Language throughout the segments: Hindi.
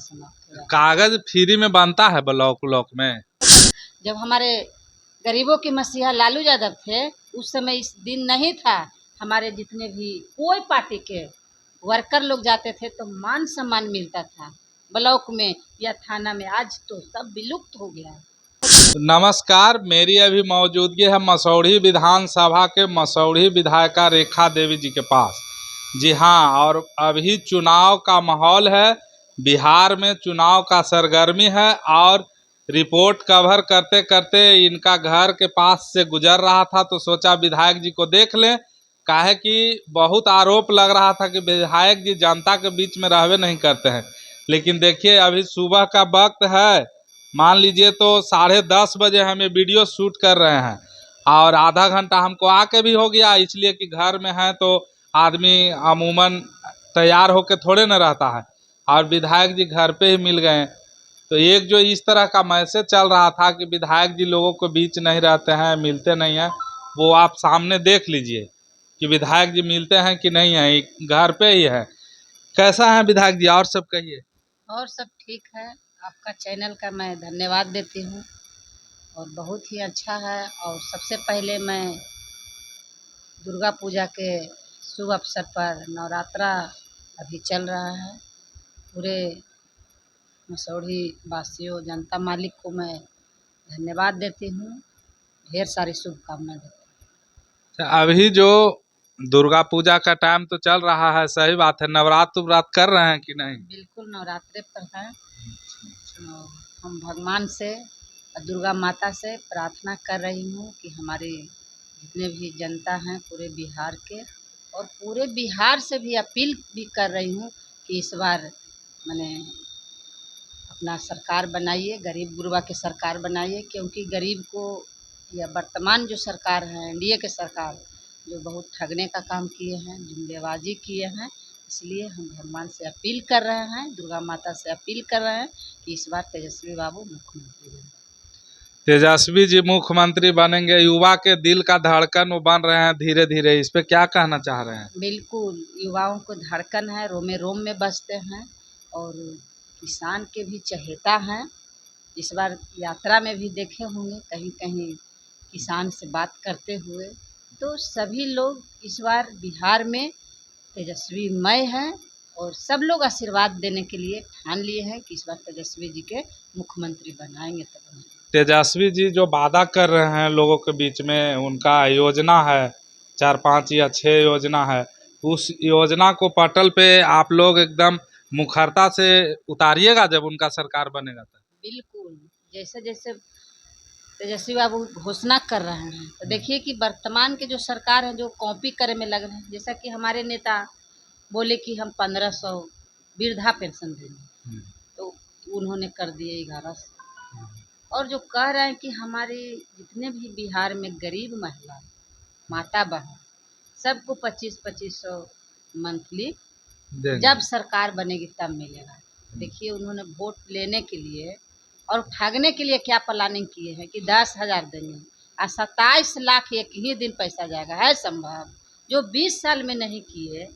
समाप्त हो जाता है। कागज फ्री में बनता है ब्लॉक ब्लॉक में? जब हमारे गरीबों के मसीहा लालू यादव थे उस समय इस दिन नहीं था। हमारे जितने भी कोई पार्टी के वर्कर लोग जाते थे तो मान सम्मान मिलता था ब्लॉक में या थाना में। आज तो सब विलुप्त हो गया है। नमस्कार, मेरी अभी मौजूदगी है मसौढ़ी विधानसभा के मसौढ़ी विधायिका रेखा देवी जी के पास। जी हाँ, और अभी चुनाव का माहौल है, बिहार में चुनाव का सरगर्मी है और रिपोर्ट कवर करते करते इनका घर के पास से गुजर रहा था तो सोचा विधायक जी को देख लें। काहे कि बहुत आरोप लग रहा था कि विधायक जी जनता के बीच में रहबे नहीं करते हैं। लेकिन देखिए अभी सुबह का वक्त है, मान लीजिए तो 10:30 बजे हम ये वीडियो शूट कर रहे हैं और आधा घंटा हमको आके भी हो गया, इसलिए कि घर में है तो आदमी अमूमन तैयार होके थोड़े न रहता है और विधायक जी घर पे ही मिल गए। तो एक जो इस तरह का मैसेज चल रहा था कि विधायक जी लोगों को बीच नहीं रहते हैं, मिलते नहीं हैं, वो आप सामने देख लीजिए कि विधायक जी मिलते हैं कि नहीं है, घर पे ही है। कैसा है विधायक जी, और सब कहिए। और सब ठीक है। आपका चैनल का मैं धन्यवाद देती हूँ और बहुत ही अच्छा है। और सबसे पहले मैं दुर्गा पूजा के शुभ अवसर पर नवरात्रा अभी चल रहा है, पूरे मसौढ़ी वासियों जनता मालिक को मैं धन्यवाद देती हूँ, ढेर सारी शुभकामनाएं देती हूँ। अभी जो दुर्गा पूजा का टाइम तो चल रहा है, सही बात है, नवरात्र उवरात कर रहे हैं कि नहीं? बिल्कुल नवरात्रे पर है। और हम भगवान से और दुर्गा माता से प्रार्थना कर रही हूँ कि हमारे जितने भी जनता हैं पूरे बिहार के, और पूरे बिहार से भी अपील भी कर रही हूँ कि इस बार मैंने अपना सरकार बनाइए, गरीब गुरबा की सरकार बनाइए। क्योंकि गरीब को या वर्तमान जो सरकार है एनडीए के सरकार जो बहुत ठगने का काम किए हैं, जुमलेबाजी किए हैं, इसलिए हम भगवान से अपील कर रहे हैं, दुर्गा माता से अपील कर रहे हैं कि इस बार तेजस्वी बाबू मुख्यमंत्री बने। तेजस्वी जी मुख्यमंत्री बनेंगे, युवा के दिल का धड़कन वो बन रहे हैं धीरे धीरे, इस पे क्या कहना चाह रहे हैं? बिल्कुल, युवाओं को धड़कन है, रोमे रोम में बसते हैं और किसान के भी चहेता हैं। इस बार यात्रा में भी देखे होंगे कहीं कहीं किसान से बात करते हुए। तो सभी लोग इस बार बिहार में तेजस्वी मय हैं और सब लोग आशीर्वाद देने के लिए ठान लिए हैं कि इस बार तेजस्वी जी के मुख्यमंत्री बनाएंगे तो बनाएंगे। तेजस्वी जी जो वादा कर रहे हैं लोगों के बीच में, उनका योजना है 4-5 या 6 योजना है, उस योजना को पटल पे आप लोग एकदम मुखरता से उतारिएगा जब उनका सरकार बनेगा तो। बिल्कुल, जैसे जैसे तेजस्वी बाबू घोषणा कर रहे हैं तो देखिए कि वर्तमान के जो सरकार है जो कॉपी करे में लग रहे हैं। जैसा कि हमारे नेता बोले कि हम 1500 वृद्धा पेंशन देंगे तो उन्होंने कर दिए 1100। और जो कह रहे हैं कि हमारे जितने भी बिहार में गरीब महिला माता बहन सबको 2500 मंथली जब सरकार बनेगी तब मिलेगा। देखिए उन्होंने वोट लेने के लिए और ठगने के लिए क्या प्लानिंग किए हैं कि 10,000 देंगे और 27 लाख एक ही दिन पैसा जाएगा। है संभव? जो 20 साल में नहीं किए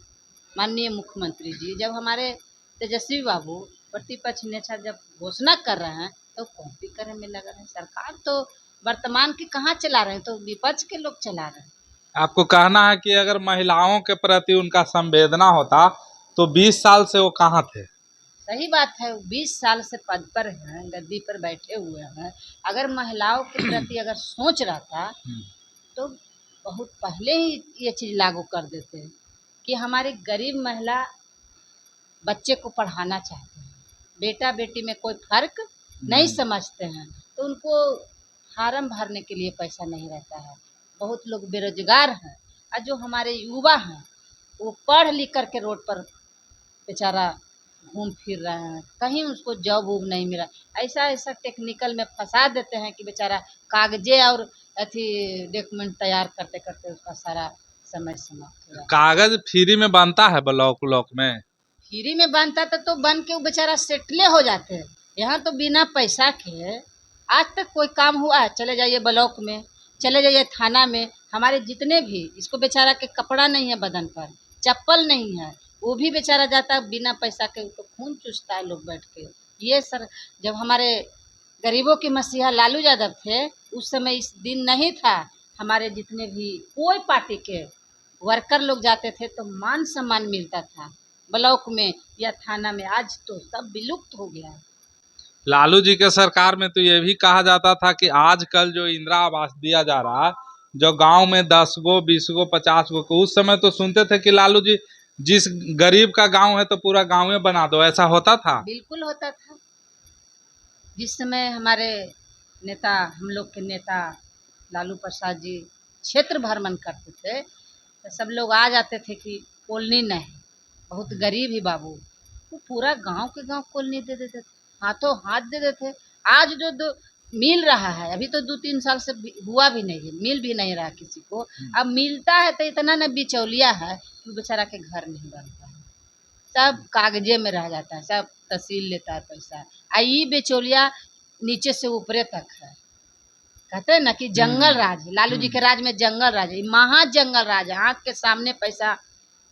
माननीय मुख्यमंत्री जी। जब हमारे तेजस्वी बाबू प्रतिपक्ष नेता जब घोषणा कर रहे हैं तो कॉपी करने में लगा रहे हैं। सरकार तो वर्तमान की कहाँ चला रहे हैं, तो विपक्ष के लोग चला रहे हैं। आपको कहना है कि अगर महिलाओं के प्रति उनका संवेदना होता तो 20 साल से वो कहाँ थे? सही बात है, 20 साल से पद पर हैं, गद्दी पर बैठे हुए हैं। अगर महिलाओं के प्रति अगर सोच रहता तो बहुत पहले ही ये चीज़ लागू कर देते कि हमारी गरीब महिला बच्चे को पढ़ाना चाहते हैं, बेटा बेटी में कोई फर्क नहीं समझते हैं, तो उनको फार्म भरने के लिए पैसा नहीं रहता है। बहुत लोग बेरोजगार हैं और जो हमारे युवा हैं वो पढ़ लिख करके रोड पर बेचारा घूम फिर रहे हैं, कहीं उसको जॉब वॉब नहीं मिला। ऐसा ऐसा टेक्निकल में फंसा देते हैं कि बेचारा कागजे और अथी डॉक्यूमेंट तैयार करते करते उसका सारा समय समाप्त हो जाता है। कागज फ्री में बनता है ब्लॉक ब्लॉक में? फ्री में बनता तो बन के वो बेचारा सेटले हो जाते हैं। यहाँ तो बिना पैसा के आज तक कोई काम हुआ है? चले जाइए ब्लॉक में, चले जाइए थाना में, हमारे जितने भी इसको बेचारा के कपड़ा नहीं है बदन पर, चप्पल नहीं है, वो भी बेचारा जाता है बिना पैसा के, उसको खून चूसता है लोग बैठ के। ये सर, जब हमारे गरीबों के मसीहा लालू यादव थे, उस समय इस दिन नहीं था। हमारे जितने भी कोई पार्टी के वर्कर लोग जाते थे तो मान सम्मान मिलता था ब्लॉक में या थाना में। आज तो सब विलुप्त हो गया है। लालू जी के सरकार में तो ये भी कहा जाता था कि आजकल जो इंदिरा आवास दिया जा रहा है, जो गांव में 10 गो 20 गो 50 गो को, उस समय तो सुनते थे कि लालू जी जिस गरीब का गांव है तो पूरा गांव में बना दो, ऐसा होता था। बिल्कुल होता था। जिस समय हमारे नेता, हम लोग के नेता लालू प्रसाद जी क्षेत्र भ्रमण करते थे तो सब लोग आ जाते थे कि कॉलोनी नहीं, बहुत गरीब ही बाबू, वो पूरा गांव के गांव कॉलोनी दे देते थे, हाथों हाथ दे देते थे। आज जो मिल रहा है, अभी तो 2-3 साल से हुआ भी नहीं है, मिल भी नहीं रहा किसी को। अब मिलता है तो इतना न बिचौलिया है कि बेचारा के घर नहीं बनता है, सब कागजे में रह जाता है, सब तहसील लेता है पैसा। आ ये बिचौलिया नीचे से ऊपरे तक है। कहते हैं ना कि जंगल राज है, लालू जी के राज में जंगल राज है, महा जंगल राज है। आँख के सामने पैसा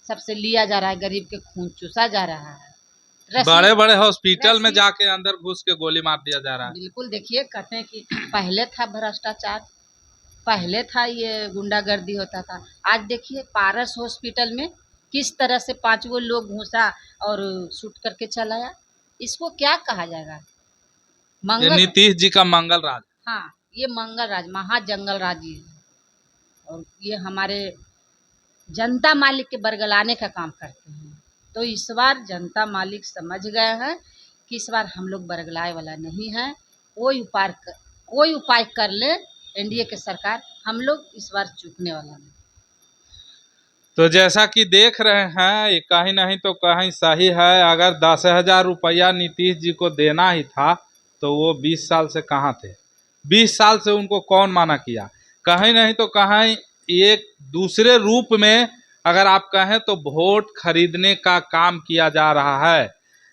सबसे लिया जा रहा है, गरीब के खून चूसा जा रहा है। बड़े बड़े हॉस्पिटल में रसीद जाके अंदर घुस के गोली मार दिया जा रहा है। बिल्कुल। देखिए, कहते हैं कि पहले था भ्रष्टाचार, पहले था ये गुंडागर्दी होता था। आज देखिए पारस हॉस्पिटल में किस तरह से 5 गो लोग घुसा और शूट करके चलाया। इसको क्या कहा जाएगा? ये मंगल, नीतीश जी का मंगल राज। हाँ, ये मंगल राज, महा जंगल राज ही है। और ये हमारे जनता मालिक के बरगलाने का काम करते हैं। तो इस बार जनता मालिक समझ गए हैं कि इस बार हम लोग बरगलाए वाला नहीं है। कोई उपाय कर ले एनडीए के सरकार, हम लोग इस बार चूकने वाला नहीं। तो जैसा कि देख रहे हैं, ये कहीं नहीं तो कहीं सही है। अगर 10,000 रुपया नीतीश जी को देना ही था तो वो 20 साल से कहाँ थे? 20 साल से उनको कौन माना किया? कहीं नहीं तो कहीं एक दूसरे रूप में, अगर आप कहें तो वोट खरीदने का काम किया जा रहा है।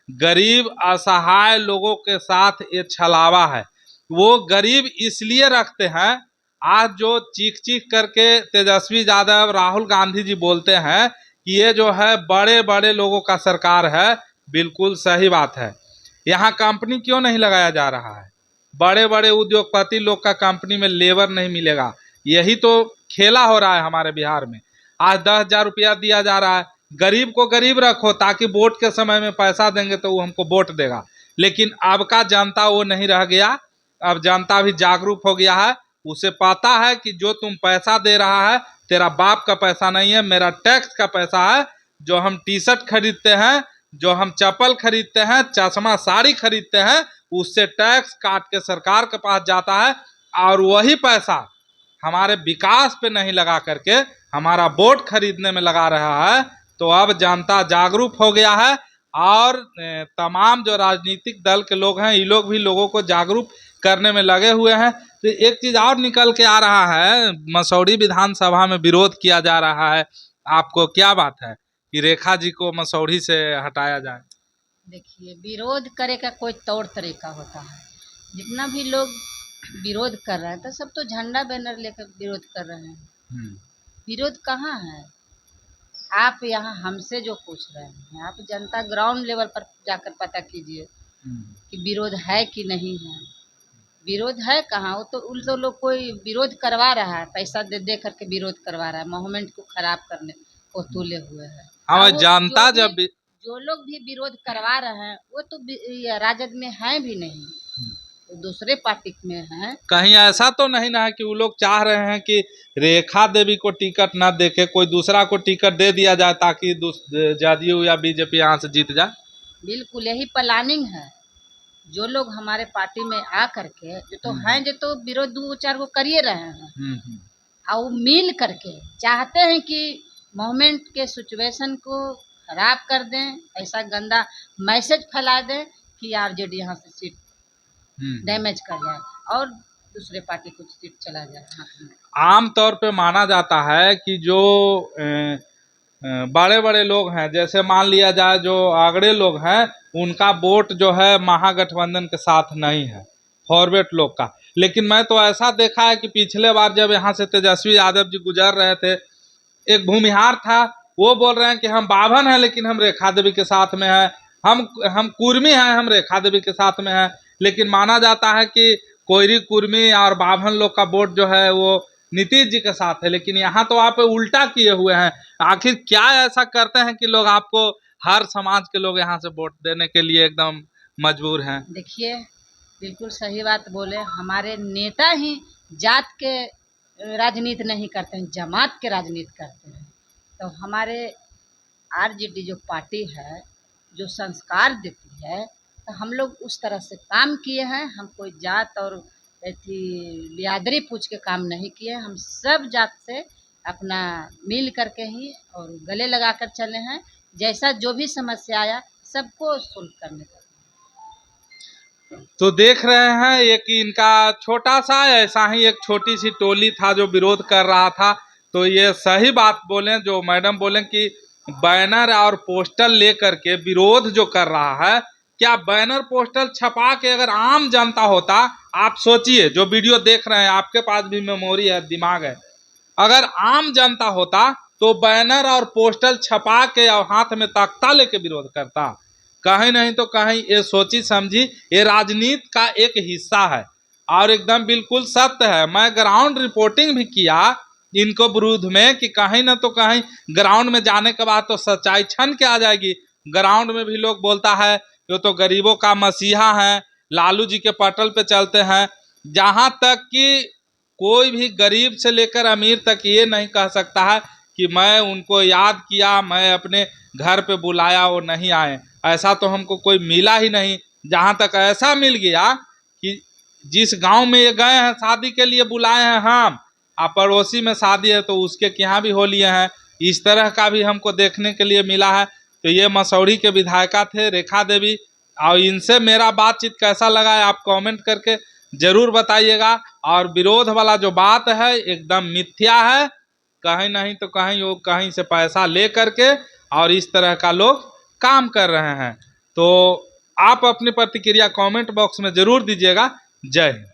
गरीब असहाय लोगों के साथ ये छलावा है। वो गरीब इसलिए रखते हैं, आज जो चीख चीख करके तेजस्वी यादव, राहुल गांधी जी बोलते हैं कि ये जो है बड़े बड़े लोगों का सरकार है, बिल्कुल सही बात है। यहाँ कंपनी क्यों नहीं लगाया जा रहा है? बड़े बड़े उद्योगपति लोग का कंपनी में लेबर नहीं मिलेगा, यही तो खेला हो रहा है हमारे बिहार में। आज 10,000 रुपया दिया जा रहा है, गरीब को गरीब रखो ताकि वोट के समय में पैसा देंगे तो वो हमको वोट देगा। लेकिन अब का जनता वो नहीं रह गया, अब जनता भी जागरूक हो गया है। उसे पता है कि जो तुम पैसा दे रहा है तेरा बाप का पैसा नहीं है, मेरा टैक्स का पैसा है। जो हम टी शर्ट खरीदते हैं, जो हम चप्पल खरीदते हैं, चश्मा साड़ी खरीदते हैं, उससे टैक्स काट के सरकार के पास जाता है और वही पैसा हमारे विकास पे नहीं लगा करके हमारा वोट खरीदने में लगा रहा है। तो अब जनता जागरूक हो गया है और तमाम जो राजनीतिक दल के लोग हैं, ये लोग भी लोगों को जागरूक करने में लगे हुए हैं। तो एक चीज और निकल के आ रहा है, मसौढ़ी विधानसभा में विरोध किया जा रहा है। आपको क्या बात है कि रेखा जी को मसौढ़ी से हटाया जाए? देखिए, विरोध करे का कोई तौर तरीका होता है। जितना भी लोग विरोध कर रहे हैं तो सब तो झंडा बैनर लेकर विरोध कर रहे हैं। विरोध कहाँ है? आप यहाँ हमसे जो पूछ रहे हैं, आप जनता ग्राउंड लेवल पर जाकर पता कीजिए कि विरोध है कि नहीं है। विरोध है कहाँ? वो तो उन तो लोग कोई विरोध करवा रहा है, पैसा दे दे करके विरोध करवा रहा है, मूवमेंट को खराब करने को तुले हुए हैं। हाँ, वो जनता जब जो लोग भी विरोध करवा रहे हैं वो तो राजद में हैं भी नहीं, तो दूसरे पार्टी में हैं। कहीं ऐसा तो नहीं ना है कि वो लोग चाह रहे हैं कि रेखा देवी को टिकट ना देके कोई दूसरा को टिकट दे दिया जाए ताकि जदयू या बीजेपी यहाँ से जीत जाए? बिल्कुल यही प्लानिंग है। जो लोग हमारे पार्टी में आ करके जो तो हैं, जो तो विरोध 2-4 को करिए रहे हैं, और वो मिल करके चाहते हैं कि मूवमेंट के सिचुएशन को खराब कर दें, ऐसा गंदा मैसेज फैला दें कि आरजेडी यहाँ से सीट डैमेज कर जाए और दूसरे पार्टी को सीट चला जाए हाथ में। आम तौर पे माना जाता है कि जो बड़े बड़े लोग हैं, जैसे मान लिया जाए जो आगड़े लोग हैं, उनका वोट जो है महागठबंधन के साथ नहीं है, फॉरवर्ड लोग का। लेकिन मैं तो ऐसा देखा है कि पिछले बार जब यहाँ से तेजस्वी यादव जी गुजर रहे थे, एक भूमिहार था, वो बोल रहे हैं कि हम बाभन हैं लेकिन हम रेखा देवी के साथ में हैं, हम कुर्मी हैं, हम रेखा देवी के साथ में हैं। लेकिन माना जाता है कि कोयरी, कुर्मी और बाभन लोग का वोट जो है वो नीतीश जी के साथ है, लेकिन यहाँ तो आप उल्टा किए हुए हैं। आखिर क्या ऐसा करते हैं कि लोग आपको, हर समाज के लोग यहाँ से वोट देने के लिए एकदम मजबूर हैं? देखिए, बिल्कुल सही बात बोले। हमारे नेता ही जात के राजनीति नहीं करते हैं, जमात के राजनीति करते हैं। तो हमारे आरजेडी जो पार्टी है, जो संस्कार देती है, तो हम लोग उस तरह से काम किए हैं। हम कोई जात और ऐसी बिरादरी पूछ के काम नहीं किए। हम सब जात से अपना मिल करके ही और गले लगा कर चले हैं। जैसा जो भी समस्या आया सबको सोल्व करने का। तो देख रहे हैं एक इनका छोटा सा, ऐसा ही एक छोटी सी टोली था जो विरोध कर रहा था। तो ये सही बात बोले जो मैडम बोले कि बैनर और पोस्टर लेकर के विरोध जो कर रहा है, क्या बैनर पोस्टर छपा के अगर आम जनता होता, आप सोचिए, जो वीडियो देख रहे हैं आपके पास भी मेमोरी है, दिमाग है, अगर आम जनता होता तो बैनर और पोस्टर छपा के और हाथ में तख्ता लेके विरोध करता। कहीं नहीं तो कहीं ये सोची समझी ये राजनीति का एक हिस्सा है और एकदम बिल्कुल सत्य है। मैं ग्राउंड रिपोर्टिंग भी किया इनको विरुद्ध में कि कहीं ना तो कहीं ग्राउंड में जाने के बाद तो सच्चाई छन के आ जाएगी। ग्राउंड में भी लोग बोलता है ये तो गरीबों का मसीहा है, लालू जी के पटल पे चलते हैं। जहाँ तक कि कोई भी गरीब से लेकर अमीर तक ये नहीं कह सकता है कि मैं उनको याद किया, मैं अपने घर पे बुलाया, वो नहीं आए। ऐसा तो हमको कोई मिला ही नहीं। जहाँ तक ऐसा मिल गया कि जिस गांव में ये गए हैं शादी के लिए बुलाए हैं हम, आप पड़ोसी में शादी है तो उसके यहाँ भी हो लिए हैं, इस तरह का भी हमको देखने के लिए मिला है। तो ये मसौढ़ी के विधायिका थे रेखा देवी, और इनसे मेरा बातचीत कैसा लगा है आप कमेंट करके जरूर बताइएगा। और विरोध वाला जो बात है एकदम मिथ्या है, कहीं नहीं तो कहीं वो कहीं से पैसा ले करके और इस तरह का लोग काम कर रहे हैं। तो आप अपनी प्रतिक्रिया कमेंट बॉक्स में जरूर दीजिएगा। जय हिंद।